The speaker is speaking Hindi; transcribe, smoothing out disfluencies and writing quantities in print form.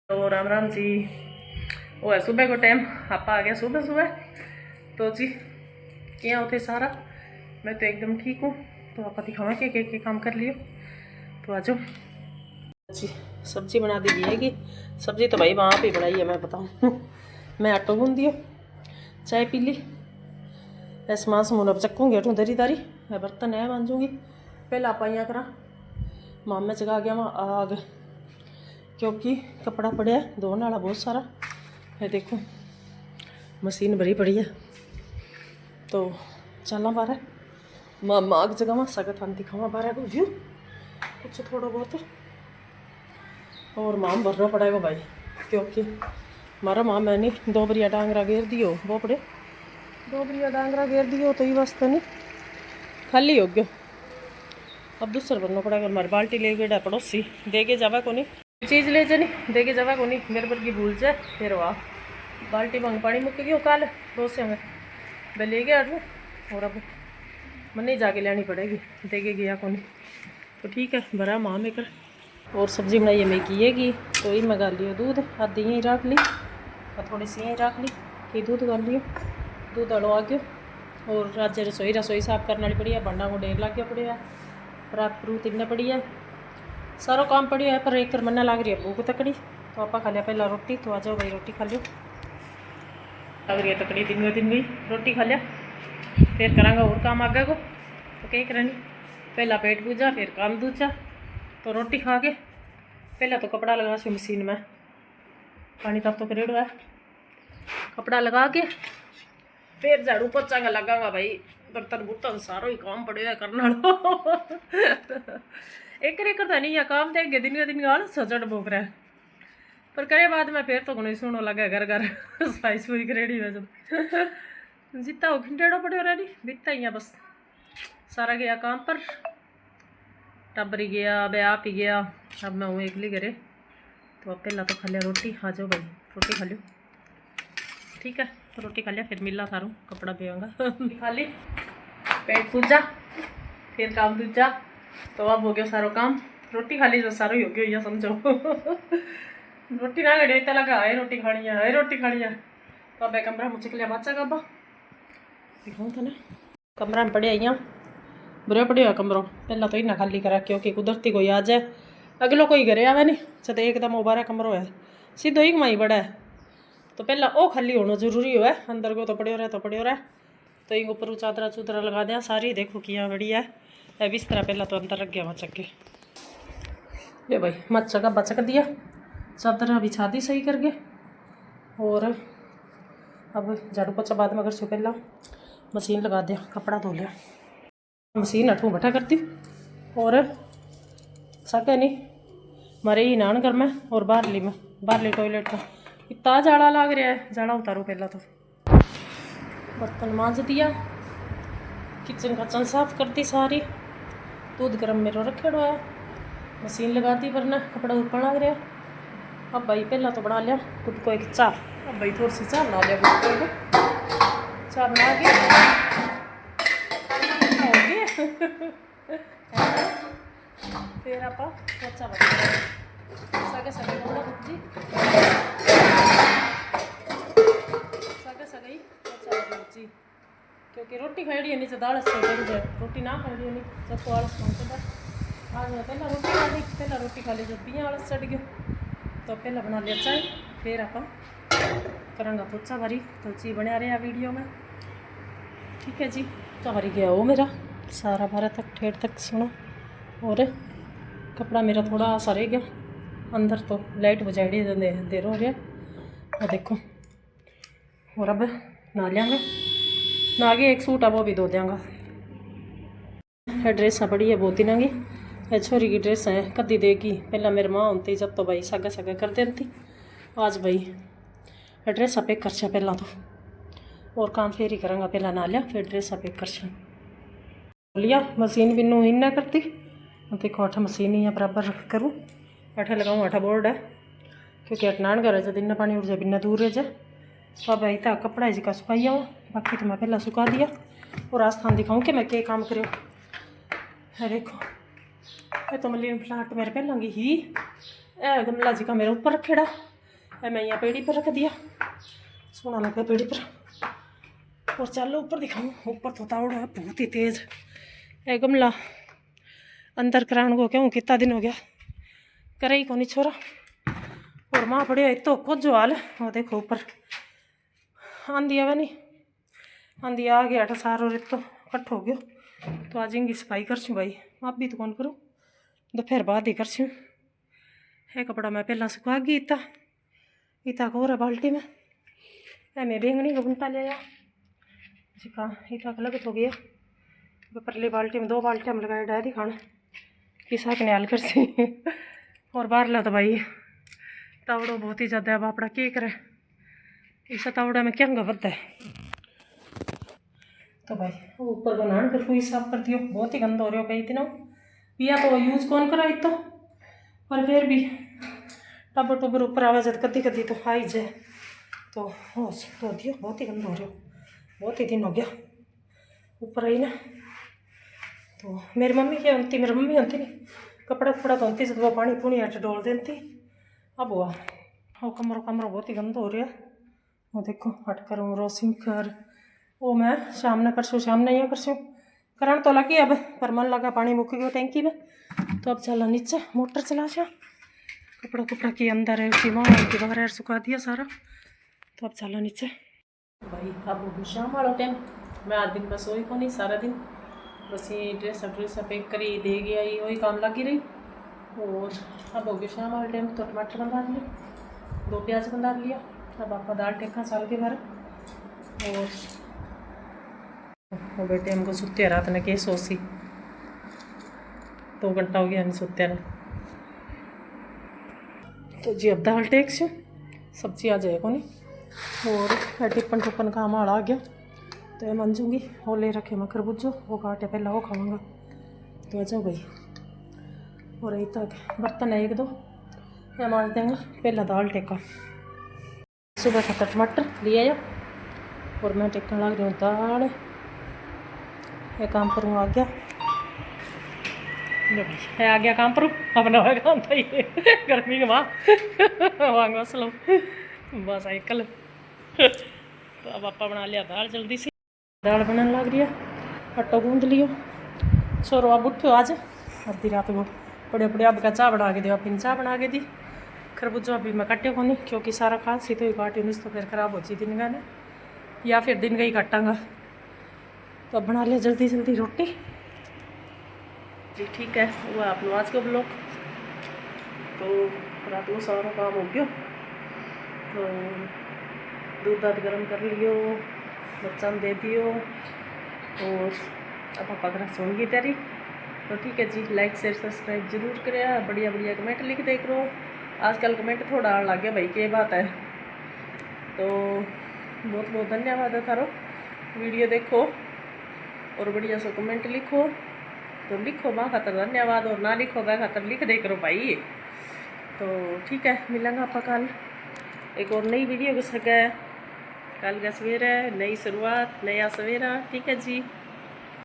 तो राम राम जी। वो है सुबह को टाइम, आप आ गया सुबह सुबह। तो जी क्या होते सारा, मैं तो एकदम ठीक हूँ। तो आप दिखावा के काम कर लियो। तो आ जाओ जी। सब्जी बना दी है कि सब्जी तो भाई वहाँ पे बनाई है, मैं बताऊँ। मैं आटो गूंद दियो, चाय पी ली, ऐसे मांस मुँह अब चक्कूँगी, हटूँ दरी दारी, मैं बर्तन है मांजूँगी। पहले आप आइया करा माम में जगा गया वहाँ आग, क्योंकि कपड़ा पड़ा है धोने वाला बहुत सारा है। देखो मशीन भरी पड़ी है, तो चलना बारह माग जगह सगत हम दिखावा बारह को व्यू कुछ थोड़ा बहुत। और माम भरना पड़ेगा भाई, क्योंकि हमारा माम मैंने 2 बरिया डांगरा घेर दियो, वो पड़े 2 बरिया डांगरा घेर दियो, तो ये वास्ते नहीं खाली हो गयो। अब दूसरा बनना पड़ेगा। हमारी बाल्टी ले गए पड़ोसी, दे के जावा को नहीं चीज़ ले जानी, दे के जावा को नहीं, मेरे पर की भूल जाए फिर वाह बाल्टी मांग पानी मुक गई काल दोस्त में मैं ले गया अटू। और अब मनी जाके लेनी पड़ेगी, दे के गया को नहीं। तो ठीक है भरा माँ में कर। और सब्जी बनाई है मैं की, तो ये मंगा लियो दूध, आधी यहीं रख ली और थोड़ी सी यहीं रख ली कि दूध कर लियो, दूध अड़ो आ गयो। और आज रसोई साफ करने वाली पड़ी है, बंडा को ढेर लग गया पड़िया, रात प्रूत इन्ना पड़ी है, सारा काम पड़ी है। पर एक कर मना लग रही है भूख तकड़ी, तो आप खा लिया पहला रोटी। तो आ जाओ भाई रोटी खा लियो, लग रही है तकड़ी दिन गई रोटी खा लिया, फिर करांगा और काम आगे को। तो क्या करनी, पहला पेट पूजा फिर काम दूजा। तो रोटी खा के पहला तो कपड़ा लगा सो मशीन में, पानी तब तो करेड़ो है, कपड़ा लगा के फिर झाड़ू पोछा लगांगा भाई। बर्तन बुर्तन सारो ही काम पड़े है करना। एक करता नहीं, या काम देख गए दिन आलस चढ़ बोक रहा है, पर करे बाद में फिर तो घणो सुनो लगे घर घर सफाई सफाई करेड़ी में जब जितना हो घंटेड़ो पड़े रेडी बीतता ही बस सारा गया काम पर, टब्बरी गया बे आप ही गया, अब मैं हूँ एकली घरे। तो अब पहला तो खा लिया रोटी, आ जाओ भाई रोटी खा लियो, ठीक है। तो रोटी खा लिया फिर मिला थारू कपड़ा बेंगा खा ली, पेट पूजा फिर काम दूजा। तो अब हो गया सारो काम, रोटी खा ली जो सारो ही हो गया समझो। रोटी ना लड़े इतना लगा है रोटी खानी है रोटी खानी है। तो अब कमरा मुझे लिया बच्चा का दिखाऊँ था ना, कमरा में पड़े आई बुरा पड़े हुआ कमरों, पहला तो इना खाली करा क्योंकि कुदरती कोई आ जाए, अगलो कोई घरे आवे नहीं चते एकदम उबारा कमरों है सीधो ही कमाई बड़ा है। तो पहला वो खाली होना जरूरी हो है, अंदर को तो पड़े रहे तो पड़े रहे। तो इन ऊपर चादरा चूदरा लगा दिया सारी, देखो किया बढ़िया है। बिस्तर पहला तो अंदर रख गया वहाँ चक के, ये भाई मच्छा का बचक दिया, चादर बिछा दी सही करके। और अब झाड़ू पोछा बाद में अगर सो पहला मशीन लगा दिया, कपड़ा धो लिया, मशीन अठू बैठा करती। और सके नहीं मारे ही नान कर में, और बाहरली टॉयलेट में इतना जाड़ा लग रहा है, जाड़ा उतारो पहला तो बर्तन मांज दिया, किचन कचन साफ कर दी सारी, दूध गर्म मेरा रखेड़ो है, मशीन लगा दी वरना कपड़ा ऊपर लग रहा। अब भाई पहला तो बना लिया खुद को एक चाय, अब भाई थोड़ी सी चाय बना लिया खुद को, चाय बना के फिर आप पोछा सगे सगे थोड़ा बुझी सगे पोछा बुझी, क्योंकि रोटी खाई नहीं तो आलस से चढ़ जाए, रोटी ना खाई नहीं जब तो आलस पहुँचता। आज मैं पहला रोटी खा ली जब भी आलस चढ़ गया। तो पहला बना लिया चाय, फिर आप करांगा पोछा भरी। तो जी बने रहे वीडियो में, ठीक है जी। तो भरी गया वो मेरा सारा बारह तक ठेठ तक सुनो, और कपड़ा मेरा थोड़ा सा रह गया अंदर, तो लाइट बुझाड़ी देर हो रहा है देखो। और अब नहा लिया मैं, नहा के एक सूट है वो भी धो देंगा। ड्रेसा पड़ी है बहुत दिनों की, छोरी की ड्रेस है कदी देगी, पहला मेरी माँ होती जब तो भाई सगा सगा कर देती, आज भाई ड्रेसा पैक कर पहला तो, और काम फिर ही करूँगा, पहला नहा लिया फिर ड्रेसा पैक कर लिया। मशीन भी नू इन्ना करती, देखो अठा मशीन ही बराबर करूँ, अठा लगाऊँ अठा बोर्ड है, क्योंकि अटनान कर रहे दिन पानी उड़ जाए बिना दूर रह जाए। अब आई था कपड़ा जी का सुखाई आओ, बाकी तो मैं पहला सुखा दिया। और आस्थान दिखाऊँ कि मैं क्या काम करूँ है, देखो ये तो मल्ली फ्लाट मेरे पहला ही गमला जी का मेरे ऊपर रखेड़ा, है मैं यहाँ पेड़ी पर रख दिया, सोना लगा पेड़ी पर। और चलो ऊपर दिखाऊँ, ऊपर तो तावड़ा है बहुत ही तेज़। ए गमला अंदर कराने को क्यों कितना दिन हो गया करे ही कोनी छोरा। और माँ पड़े तो कुछ जो हाल वो देखो ऊपर आंधी आवे नहीं, आंधी आ गया था सारो रेत तो कट हो गयो। तो आज इनकी सफाई करछूँ भाई, आप भी तो कौन करूँ, दोपहर बाद ही करछूँ। है कपड़ा मैं पहला सुखा गई इता को रहा बाल्टी में। है मैं बैंगनी को गुंटा लिया जिका इता अलग हो गया। परली बाल्टी में 2 बाल्टियाँ में लगाए डायरी खाना किसा के न्याल कर सी। और बाहर ला तो भाई तावड़ो बहुत ही ज़्यादा है, बापड़ा के करे इस तावड़ा में क्या गवत है। तो भाई ऊपर बनाने कर कोई साफ कर दियो, बहुत ही गंदा हो रहा है कई दिनों। पिया तो यूज़ कौन करा तो, पर फिर भी टबर टबर ऊपर आवाज कदी कदी तो आई जाए तो हो तो दियो। बहुत ही गंदा हो रहा, बहुत ही दिन हो गया ऊपर आई ना। तो मेरी मम्मी क्या होती, मेरी मम्मी होती नहीं कपड़ा कपड़ा धोती जब वो पानी पुनी हट डोल देती। अब हुआ वो कमरों बहुत ही गंदा हो रहा है। वो देखो हट कर रोसिंग कर वो मैं शाम ने करसूँ, शाम ने यहाँ करसूँ करण तो लगी अब, पर मन लगा पानी मुक गया टैंकी में। तो अब चला नीचे मोटर चला सा, कपड़ा कपड़ा के अंदर है उसकी वहाँ के बाहर सुखा दिया सारा। तो अब चला नीचे भाई। अब शाम वाला टाइम मैं आज दिन बस वही को नहीं सारा दिन बस ये ड्रेस पैक करी दे गया, ये वही काम लगी रही। और अब हो गया शाम वाले टाइम तो टमाटर बंधा लिए, 2 प्याज बंधा लिया। अब आपका दाल टेक्का चाल के बारे। और बेटे हमको सुते रात ने के सोसी 2 घंटा हो गया नहीं सुत्या ने। तो जी अब दाल टेक से सब्जी आ जाए को नहीं। और टिप्पन टुप्पन काम आड़ा आ गया तो ये मंजूंगी वो ले रखे मैं खरबूजो वो काटे पहला वो खाऊंगा। तो आ जाओ भाई। और यही तक बर्तन है 1-2 ये मार देंगे। पहला दाल टेका सुबह का टमाटर लिया या और मैं टेकने लग रही हूँ दाल। ये काम करूँ आ गया है आ गया काम करूँ अपना काम था ये गर्मी के बाद वांग सलो बस साइकिल। तो अब आपा बना लिया दाल जल्दी से, दाल बनाने लग रही है। आटो गूंद लियो, छोरो अब उठो आज आधी रात को बड़े बड़े अब का चाह बना के दो, अपनी चाह बना के दी। खरबूजा अभी मैं कटे को नहीं क्योंकि सारा खांसी तो ही काटी नहीं तो फिर खराब हो जाती दिन का ना, या फिर दिन का ही काटांगा। तो अब बना लिया जल्दी जल्दी रोटी जी। ठीक है वो आप लोग आज का ब्लॉग। तो रात को सारा काम हो गया तो दूध दाद गर्म कर लियो, बच्चा दे दियो। और अब आप अगर सोएंगी तैयारी तो ठीक है जी। लाइक शेयर सब्सक्राइब जरूर करें, बढ़िया बढ़िया कमेंट लिख दे करो। आजकल कमेंट थोड़ा आने लग गया भाई क्या बात है। तो बहुत बहुत धन्यवाद है थारो, वीडियो देखो और बढ़िया सो कमेंट लिखो। तो लिखो माँ खातर धन्यवाद और ना लिखो मैं खातर लिख दे करो भाई। तो ठीक है मिलेंगे आप कल एक और नई वीडियो के सके। कल का सवेरा नई शुरुआत नया सवेरा। ठीक है जी।